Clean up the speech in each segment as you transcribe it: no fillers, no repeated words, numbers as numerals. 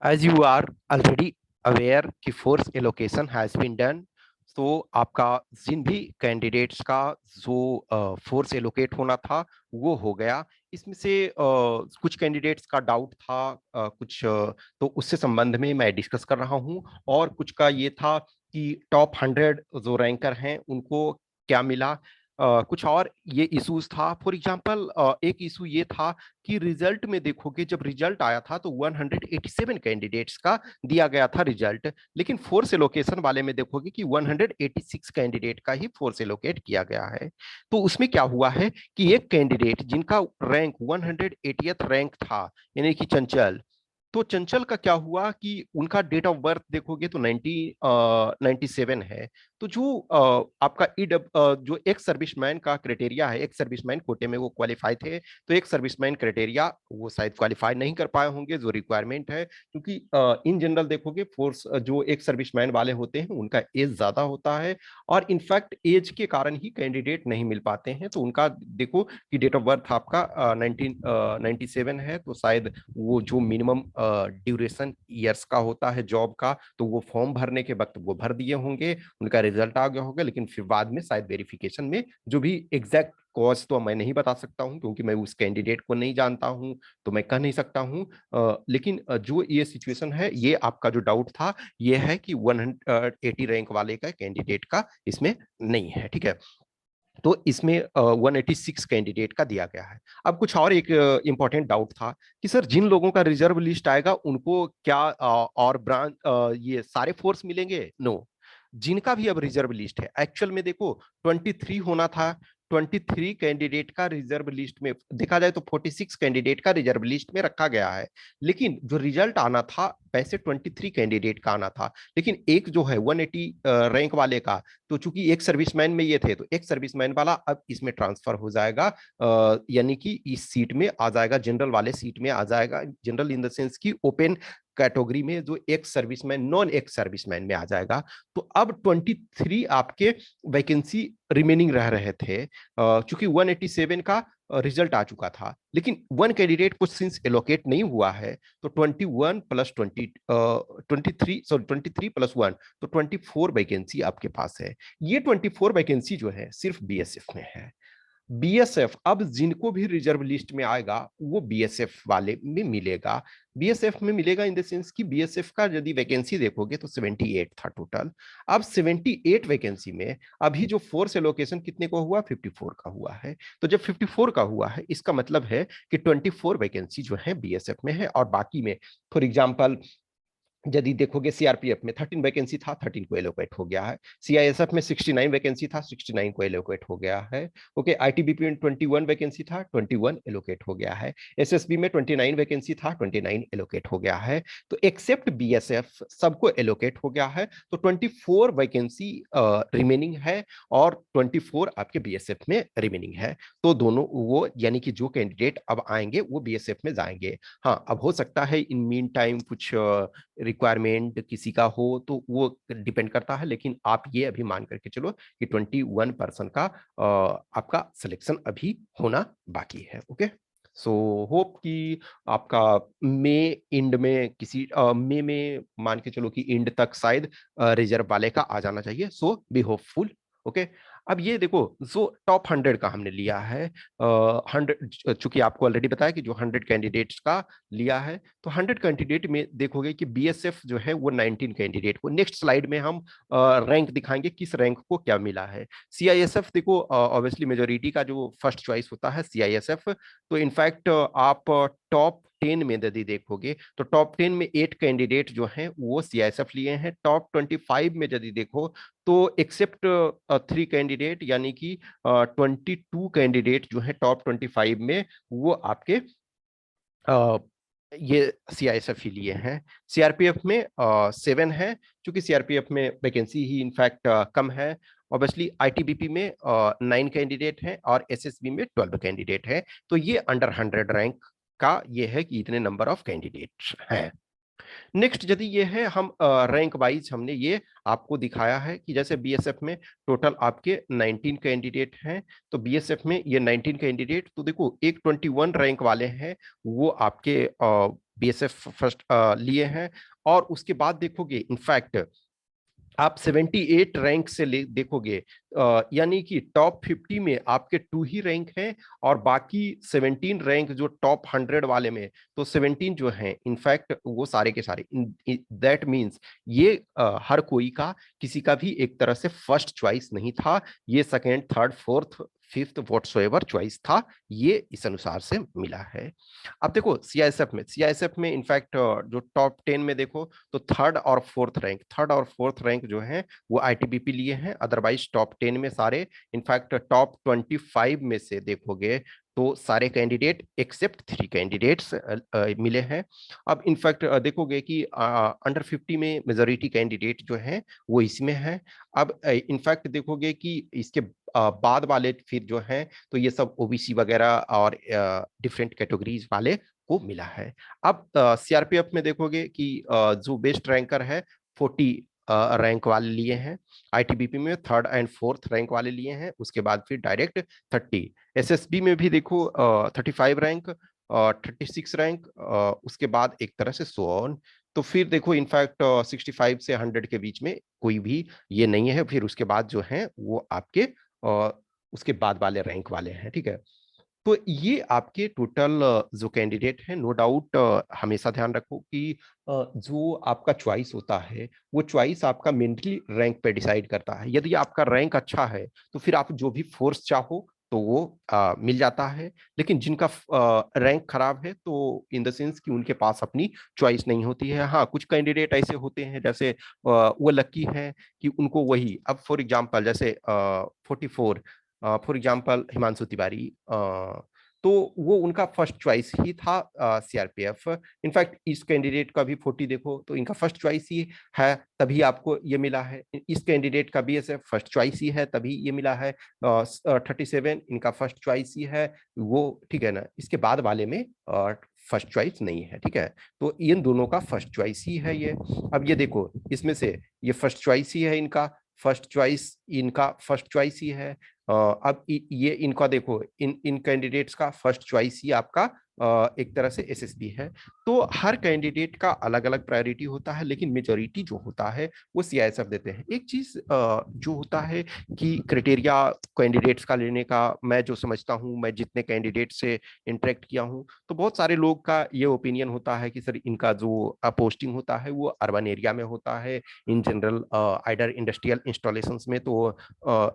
As you are already aware कि force allocation has been done, तो आपका जिन भी कैंडिडेट्स का जो फोर्स एलोकेट होना था वो हो गया। इसमें से कुछ कैंडिडेट्स का डाउट था, तो उससे संबंध में मैं डिस्कस कर रहा हूं। और कुछ का ये था कि टॉप 100 जो रैंकर हैं उनको क्या मिला। कुछ और ये इश्यूज था। फॉर एग्जांपल एक इशू ये था कि रिजल्ट में देखोगे, जब रिजल्ट आया था तो 187 कैंडिडेट्स का दिया गया था रिजल्ट, लेकिन फोर्स एलोकेशन वाले में देखोगे कि 186 कैंडिडेट का ही फोर्स एलोकेट किया गया है। तो उसमें क्या हुआ है कि एक कैंडिडेट जिनका रैंक 180th रैंक था, यानी कि चंचल, तो चंचल का क्या हुआ कि उनका डेट ऑफ बर्थ देखोगे तो 97 है। तो जो आपका जो एक सर्विसमैन का क्राइटेरिया है, एक सर्विसमैन कोटे में वो क्वालिफाई थे, तो एक सर्विसमैन क्राइटेरिया वो शायद क्वालिफाई नहीं कर पाए होंगे जो रिक्वायरमेंट है, क्योंकि इन जनरल देखोगे फोर्स जो एक सर्विसमैन वाले होते हैं उनका एज ज्यादा होता है, और इनफैक्ट एज के कारण ही कैंडिडेट नहीं मिल पाते हैं। तो उनका देखो कि डेट ऑफ बर्थ आपका 1997 है, तो शायद वो जो मिनिमम ड्यूरेशन ईयर्स का होता है जॉब का, तो वो फॉर्म भरने के वक्त वो भर दिए होंगे, उनका रिजल्ट आ गया होगा, लेकिन फिर बाद में शायद वेरिफिकेशन में जो भी एग्जैक्ट कॉज तो मैं नहीं बता सकता हूं, क्योंकि मैं उस कैंडिडेट को नहीं जानता हूं, तो मैं कह नहीं सकता हूं। लेकिन जो ये सिचुएशन है, ये आपका जो डाउट था, ये है कि 180 रैंक वाले का कैंडिडेट का इसमें नहीं है, ठीक है। तो इसमें 186 कैंडिडेट का दिया गया है। अब कुछ और एक इंपॉर्टेंट डाउट था कि सर जिन लोगों का रिजर्व लिस्ट आएगा उनको क्या और ब्रांच ये सारे फोर्स मिलेंगे? नो, जिनका भी अब रिजर्व लिस्ट है, एक्चुअल में देखो 23 होना था, 23 कैंडिडेट का रिजर्व लिस्ट में देखा जाए तो 46 कैंडिडेट का रिजर्व लिस्ट में रखा गया है, लेकिन जो रिजल्ट आना था वैसे 23 कैंडिडेट का आना था, लेकिन एक जो है 180 रैंक वाले का, तो चूंकि एक सर्विसमैन में ये थे, तो एक सर्विसमैन वाला अब इसमें ट्रांसफर हो जाएगा, यानी कि इस सीट में आ जाएगा, जनरल वाले सीट में आ जाएगा, जनरल इन द सेंस की ओपन कैटेगरी में, जो एक सर्विसमैन नॉन एक सर्विसमैन में आ जाएगा। तो अब 23 आपके वैकेंसी रिमेनिंग रह रहे थे, चूंकि 187 का रिजल्ट आ चुका था, लेकिन वन कैंडिडेट को सिंस एलोकेट नहीं हुआ है, तो 21 प्लस 23 सॉरी 23 प्लस 1, तो 24 वैकेंसी आपके पास है। ये 24 वैकेंसी जो है सिर्फ बीएसएफ में है। बीएसएफ अब जिनको भी रिजर्व लिस्ट में आएगा वो बीएसएफ वाले में मिलेगा। बीएसएफ में मिलेगा इन द सेंस कि बीएसएफ का यदि वैकेंसी देखोगे तो 78 था टोटल। अब 78 वैकेंसी में अभी जो फोर्स एलोकेशन कितने को हुआ? 54 का हुआ है। तो जब 54 का हुआ है, इसका मतलब है कि 24 वैकेंसी जो है बीएसएफ में है, और बाकी में फॉर एग्जाम्पल यदि देखोगे सीआरपीएफ में 13 वैकेंसी था, 13 को एलोकेट हो गया है। सीआईएसएफ में 69 वैकेंसी था, 69 को एलोकेट हो गया है। ओके, आईटीबीपी में 21 वैकेंसी था, 21 एलोकेट हो गया है। एसएसबी में 29 वैकेंसी था, 29 एलोकेट हो गया है। तो एक्सेप्ट बीएसएफ सबको एलोकेट हो गया है, तो 24 वैकेंसी रिमेनिंग है, और 24 आपके बीएसएफ में रिमेनिंग है। तो दोनों वो यानी कि जो कैंडिडेट अब आएंगे वो बीएसएफ में जाएंगे। हाँ, अब हो सकता है इन मीन टाइम कुछ रिक्वायरमेंट किसी का हो तो वो डिपेंड करता है, लेकिन आप ये अभी मान करके चलो कि 21% का आपका सिलेक्शन अभी होना बाकी है। ओके, सो होप कि आपका मई एंड में किसी मई में मान के चलो कि एंड तक शायद रिजर्व वाले का आ जाना चाहिए। सो बी होपफुल। ओके, अब ये देखो जो टॉप 100 का हमने लिया है, 100 चूंकि आपको ऑलरेडी बताया कि जो 100 कैंडिडेट्स का लिया है, तो 100 कैंडिडेट में देखोगे कि बीएसएफ जो है वो 19 कैंडिडेट को, नेक्स्ट स्लाइड में हम रैंक दिखाएंगे किस रैंक को क्या मिला है। सीआईएसएफ देखो ऑब्वियसली मेजोरिटी का जो फर्स्ट चॉइस होता है सीआईएसएफ, तो इनफैक्ट आप टॉप 10 में यदि देखोगे तो टॉप 10 में 8 कैंडिडेट जो हैं वो सीआईएसएफ लिए हैं। टॉप 25 में यदि देखो तो एक्सेप्ट 3 कैंडिडेट, यानी कि 22 कैंडिडेट जो है टॉप 25 में वो आपके ये सीआईएसएफ ही लिए हैं। सीआरपीएफ में 7 है, क्योंकि सीआरपीएफ में वैकेंसी ही इनफैक्ट कम है। ऑब्वियसली आईटीबीपी में 9 कैंडिडेट हैं, और एसएसबी में 12 कैंडिडेट हैं। तो ये अंडर 100 रैंक का ये है कि इतने नंबर ऑफ कैंडिडेट हैं। नेक्स्ट यदि ये है हम रैंक वाइज हमने ये आपको दिखाया है कि जैसे बीएसएफ में टोटल आपके 19 कैंडिडेट हैं, तो बीएसएफ में ये 19 कैंडिडेट, तो देखो एक 21 रैंक वाले हैं वो आपके बीएसएफ फर्स्ट लिए हैं। और उसके बाद देखोगे इनफैक्ट आप 78 रैंक से ले देखोगे, यानी कि टॉप 50 में आपके 2 ही रैंक हैं, और बाकी 17 रैंक जो टॉप 100 वाले में, तो 17 जो हैं इनफैक्ट वो सारे के सारे, दैट मींस ये हर कोई का, किसी का भी एक तरह से फर्स्ट चॉइस नहीं था, ये second, third, fourth, fifth whatsoever choice था, ये इस अनुसार से मिला है। अब देखो सीआईएसएफ में इनफैक्ट जो टॉप 10 में देखो, तो थर्ड और फोर्थ रैंक जो है वो आईटीबीपी लिए हैं, अदरवाइज टॉप 10 में सारे, इनफैक्ट टॉप 25 में से देखोगे तो सारे कैंडिडेट एक्सेप्ट 3 कैंडिडेट्स मिले हैं। अब इनफैक्ट देखोगे कि अंडर 50 में मेजोरिटी कैंडिडेट जो हैं वो इसमें है। अब इनफैक्ट देखोगे कि इसके बाद वाले फिर जो हैं, तो ये सब ओबीसी वगैरह और डिफरेंट कैटेगरीज वाले को मिला है। अब सीआरपीएफ में देखोगे कि जो बेस्ट रैंकर है 40 रैंक वाले लिए हैं, आईटीबीपी में थर्ड एंड फोर्थ रैंक वाले लिए हैं, उसके बाद फिर डायरेक्ट 30। एसएसबी में भी देखो 35 रैंक, 36 रैंक, उसके बाद एक तरह से सो ऑन। तो फिर देखो इनफैक्ट 65 से 100 के बीच में कोई भी ये नहीं है, फिर उसके बाद जो है वो आपके उसके बाद वाले रैंक वाले हैं, ठीक है। तो ये आपके टोटल जो कैंडिडेट है, नो डाउट हमेशा ध्यान रखो कि जो आपका चॉइस होता है वो चॉइस आपका मेंटली रैंक पे डिसाइड करता है। यदि आपका रैंक अच्छा है तो फिर आप जो भी फोर्स चाहो तो वो मिल जाता है, लेकिन जिनका रैंक खराब है तो इन द सेंस कि उनके पास अपनी चॉइस नहीं होती है। हाँ, कुछ कैंडिडेट ऐसे होते हैं जैसे वो लकी हैं कि उनको वही, अब फॉर एग्जांपल जैसे 44, फॉर एग्जांपल हिमांशु तिवारी, तो वो उनका फर्स्ट चॉइस ही था सीआरपीएफ। इनफैक्ट इस कैंडिडेट का भी 40 देखो तो इनका फर्स्ट चॉइस ही है, तभी आपको ये मिला है। इस कैंडिडेट का बीएसएफ फर्स्ट चॉइस ही है, तभी ये मिला है। 37 इनका फर्स्ट चॉइस ही है, वो ठीक है ना, इसके बाद वाले में फर्स्ट चॉइस नहीं है, ठीक है। तो इन दोनों का फर्स्ट चॉइस ही है ये। अब ये देखो इसमें से ये फर्स्ट चॉइस ही है, इनका फर्स्ट चॉइस, इनका फर्स्ट चॉइस ही है। अब ये इनका देखो, इन इन कैंडिडेट्स का फर्स्ट चॉइस ही आपका एक तरह से एसएसबी है। तो हर कैंडिडेट का अलग अलग प्रायोरिटी होता है, लेकिन मेजोरिटी जो होता है वो सीआईएसएफ देते हैं। एक चीज जो होता है कि क्राइटेरिया कैंडिडेट्स का लेने का, मैं जो समझता हूँ, मैं जितने कैंडिडेट से इंटरेक्ट किया हूँ, तो बहुत सारे लोग का ये ओपिनियन होता है कि सर इनका जो पोस्टिंग होता है वो अर्बन एरिया में होता है, इन जनरल आइडर इंडस्ट्रियल इंस्टॉलेशन में, तो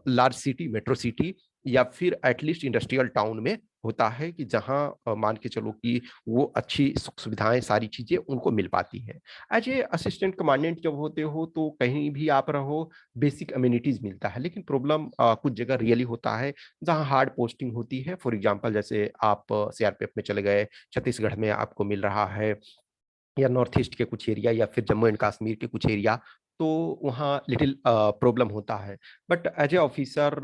लार्ज सिटी, मेट्रो सिटी, या फिर एटलीस्ट इंडस्ट्रियल टाउन में होता है, कि जहां मान के चलो कि वो अच्छी सुख सुविधाएं, सारी चीजें उनको मिल पाती है। एज ए असिस्टेंट कमांडेंट जब होते हो तो कहीं भी आप रहो, बेसिक अम्यूनिटीज मिलता है, लेकिन प्रॉब्लम कुछ जगह रियली होता है जहां हार्ड पोस्टिंग होती है। फॉर एग्जाम्पल जैसे आप सीआरपीएफ में चले गए, छत्तीसगढ़ में आपको मिल रहा है, या नॉर्थ ईस्ट के कुछ एरिया, या फिर जम्मू एंड कश्मीर के कुछ एरिया, तो वहाँ लिटिल प्रॉब्लम होता है। बट एज ए ऑफिसर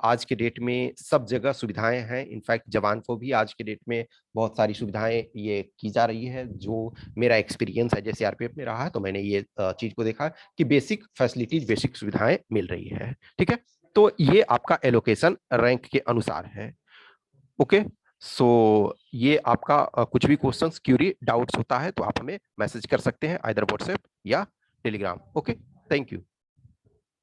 आज के डेट में सब जगह सुविधाएं हैं, इनफैक्ट जवान को भी आज के डेट में बहुत सारी सुविधाएं ये की जा रही है। जो मेरा एक्सपीरियंस है जैसे आरपीएफ में रहा है, तो मैंने ये चीज को देखा कि बेसिक फैसिलिटीज, बेसिक सुविधाएं मिल रही है, ठीक है। तो ये आपका एलोकेशन रैंक के अनुसार है। ओके, सो ये आपका कुछ भी क्वेश्चंस, क्यूरी, डाउट्स होता है तो आप हमें मैसेज कर सकते हैं, आइदर व्हाट्सएप या टेलीग्राम। Okay, thank you.